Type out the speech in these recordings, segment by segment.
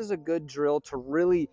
is a good drill to really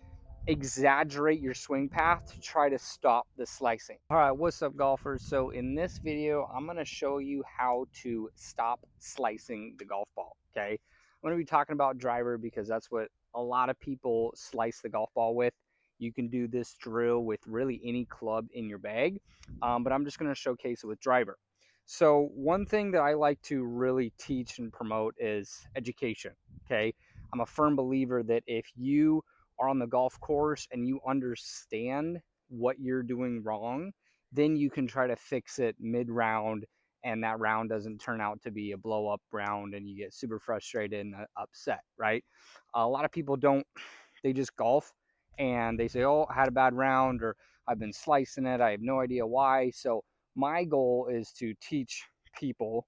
exaggerate your swing path to try to stop the slicing. All right, what's up, golfers? So in this video, I'm going to show you how to stop slicing the golf ball, okay? I'm going to be talking about driver because that's what a lot of people slice the golf ball with. You can do this drill with really any club in your bag, but I'm just going to showcase it with driver. So one thing that I like to really teach and promote is education, okay? I'm a firm believer that if you are on the golf course and you understand what you're doing wrong, then you can try to fix it mid-round and that round doesn't turn out to be a blow-up round and you get super frustrated and upset, right? A lot of people don't, they just golf and they say, oh, I had a bad round, or I've been slicing it, I have no idea why. So my goal is to teach people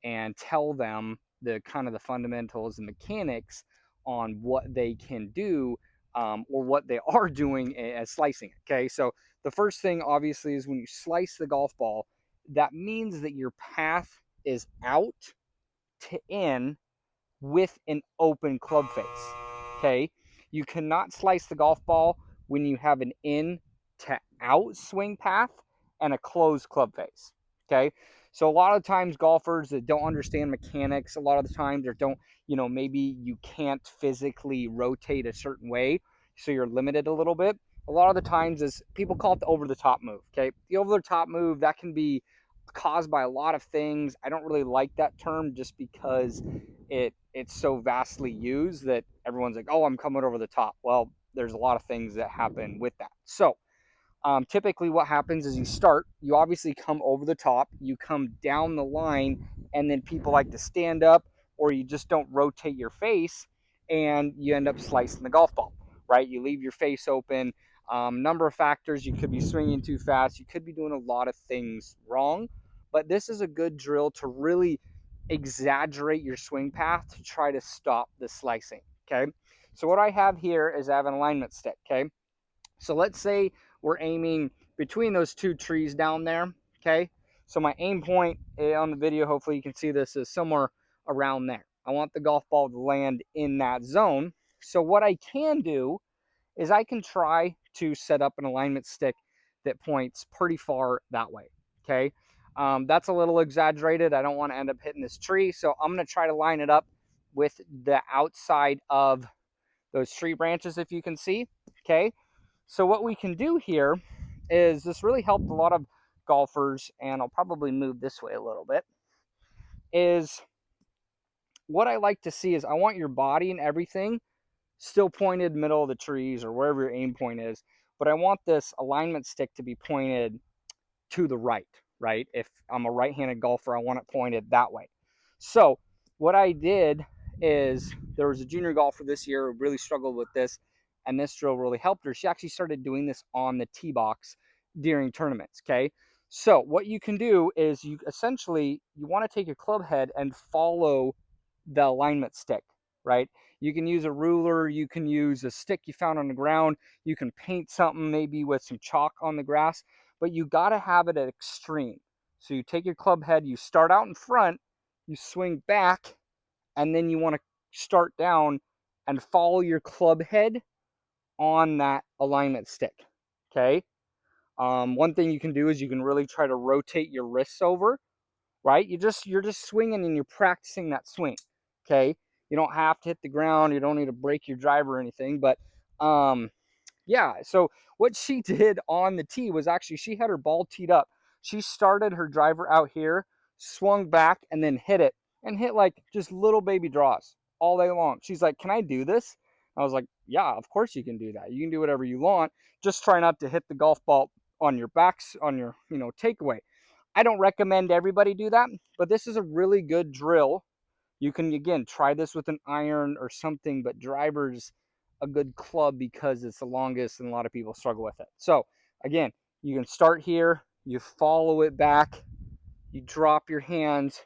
and tell them the kind of the fundamentals and mechanics on what they can do, or what they are doing as slicing it. Okay, so the first thing obviously is when you slice the golf ball, that means that your path is out to in with an open club face. Okay, you cannot slice the golf ball when you have an in to out swing path and a closed club face. Okay, so a lot of times golfers that don't understand mechanics, a lot of the times, or don't, maybe you can't physically rotate a certain way, so you're limited a little bit. A lot of the times is people call it the over the top move. Okay, the over the top move, that can be caused by a lot of things. I don't really like that term just because it's so vastly used that everyone's like, oh, I'm coming over the top. Well, there's a lot of things that happen with that. So typically what happens is you obviously come over the top, you come down the line, and then people like to stand up, or you just don't rotate your face and you end up slicing the golf ball, right? You leave your face open. Number of factors: you could be swinging too fast, you could be doing a lot of things wrong, but this is a good drill to really exaggerate your swing path to try to stop the slicing. Okay, so what I have here is I have an alignment stick. Okay, so let's say we're aiming between those two trees down there. Okay, so my aim point on the video, hopefully you can see this, is somewhere around there. I want the golf ball to land in that zone. So what I can do is I can try to set up an alignment stick that points pretty far that way. Okay, that's a little exaggerated. I don't want to end up hitting this tree, so I'm going to try to line it up with the outside of those tree branches, if you can see. Okay, so what we can do here is, this really helped a lot of golfers, and I'll probably move this way a little bit, is what I like to see is I want your body and everything still pointed middle of the trees or wherever your aim point is, but I want this alignment stick to be pointed to the right, right? If I'm a right-handed golfer, I want it pointed that way. So what I did is, there was a junior golfer this year who really struggled with this, and this drill really helped her. She actually started doing this on the tee box during tournaments. Okay, so what you can do is you want to take your club head and follow the alignment stick, right? You can use a ruler, you can use a stick you found on the ground, you can paint something maybe with some chalk on the grass, but you got to have it at extreme. So you take your club head, you start out in front, you swing back, and then you want to start down and follow your club head on that alignment stick. Okay. One thing you can do is you can really try to rotate your wrists over, right? You're just swinging and you're practicing that swing. Okay. You don't have to hit the ground. You don't need to break your driver or anything, but yeah, so what she did on the tee was, actually, she had her ball teed up. She started her driver out here, swung back, and then hit it, and hit like just little baby draws all day long. She's like, can I do this? I was like, yeah, of course you can do that. You can do whatever you want. Just try not to hit the golf ball on your backs, on your, takeaway. I don't recommend everybody do that, but this is a really good drill. You can, again, try this with an iron or something, but driver's a good club because it's the longest and a lot of people struggle with it. So again, you can start here, you follow it back, you drop your hands,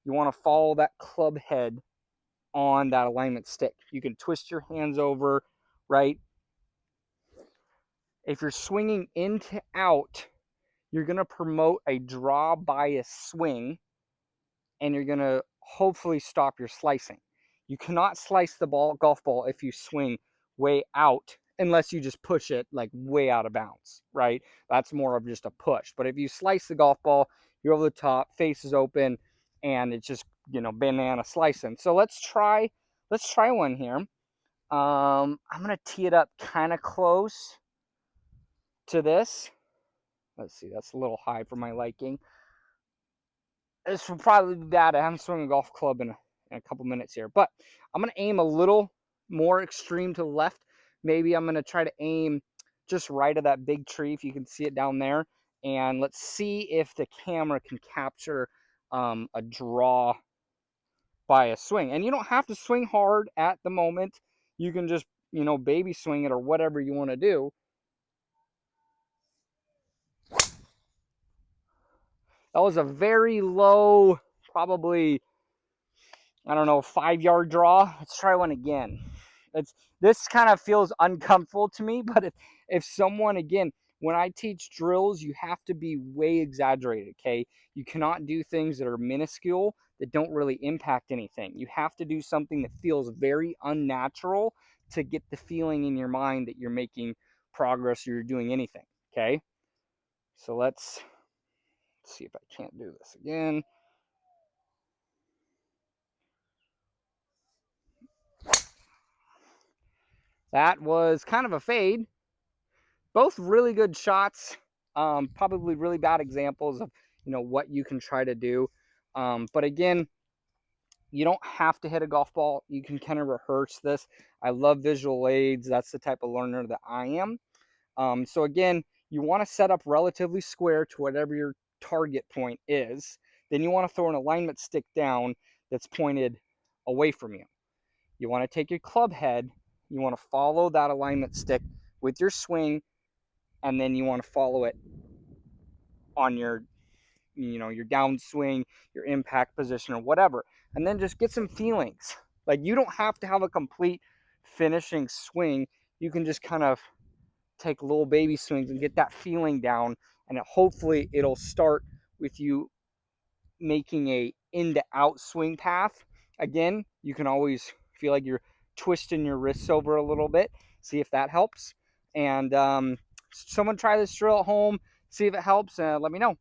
you want to follow that club head on that alignment stick. You can twist your hands over, right? If you're swinging in to out, you're going to promote a draw bias swing, and you're going to hopefully stop your slicing. You cannot slice the golf ball if you swing way out, unless you just push it like way out of bounds, right? That's more of just a push. But if you slice the golf ball, you're over the top, face is open, and it's just, you know, banana slicing. So let's try one here. I'm gonna tee it up kind of close to this. Let's see, that's a little high for my liking. This will probably be bad. I haven't swung a golf club in a couple minutes here, but I'm going to aim a little more extreme to the left. Maybe I'm going to try to aim just right of that big tree, if you can see it down there. And let's see if the camera can capture a draw by a swing. And you don't have to swing hard at the moment. You can just, you know, baby swing it or whatever you want to do. That was a very low, probably, I don't know, 5-yard draw. Let's try one again. This kind of feels uncomfortable to me, but if someone, again, when I teach drills, you have to be way exaggerated, okay? You cannot do things that are minuscule, that don't really impact anything. You have to do something that feels very unnatural to get the feeling in your mind that you're making progress or you're doing anything, okay? So let's see if I can't do this again. That was kind of a fade. Both really good shots. Probably really bad examples of, you know, what you can try to do. But again, you don't have to hit a golf ball. You can kind of rehearse this. I love visual aids. That's the type of learner that I am. So again, you want to set up relatively square to whatever your target point is. Then you want to throw an alignment stick down that's pointed away from you. You want to take your club head. You want to follow that alignment stick with your swing, and then you want to follow it on your, you know, your downswing, your impact position, or whatever. And then just get some feelings. Like, you don't have to have a complete finishing swing. You can just kind of take little baby swings and get that feeling down, and hopefully it'll start with you making a in to out swing path. Again, you can always feel like you're twisting your wrists over a little bit. See if that helps. And someone try this drill at home, see if it helps, and let me know.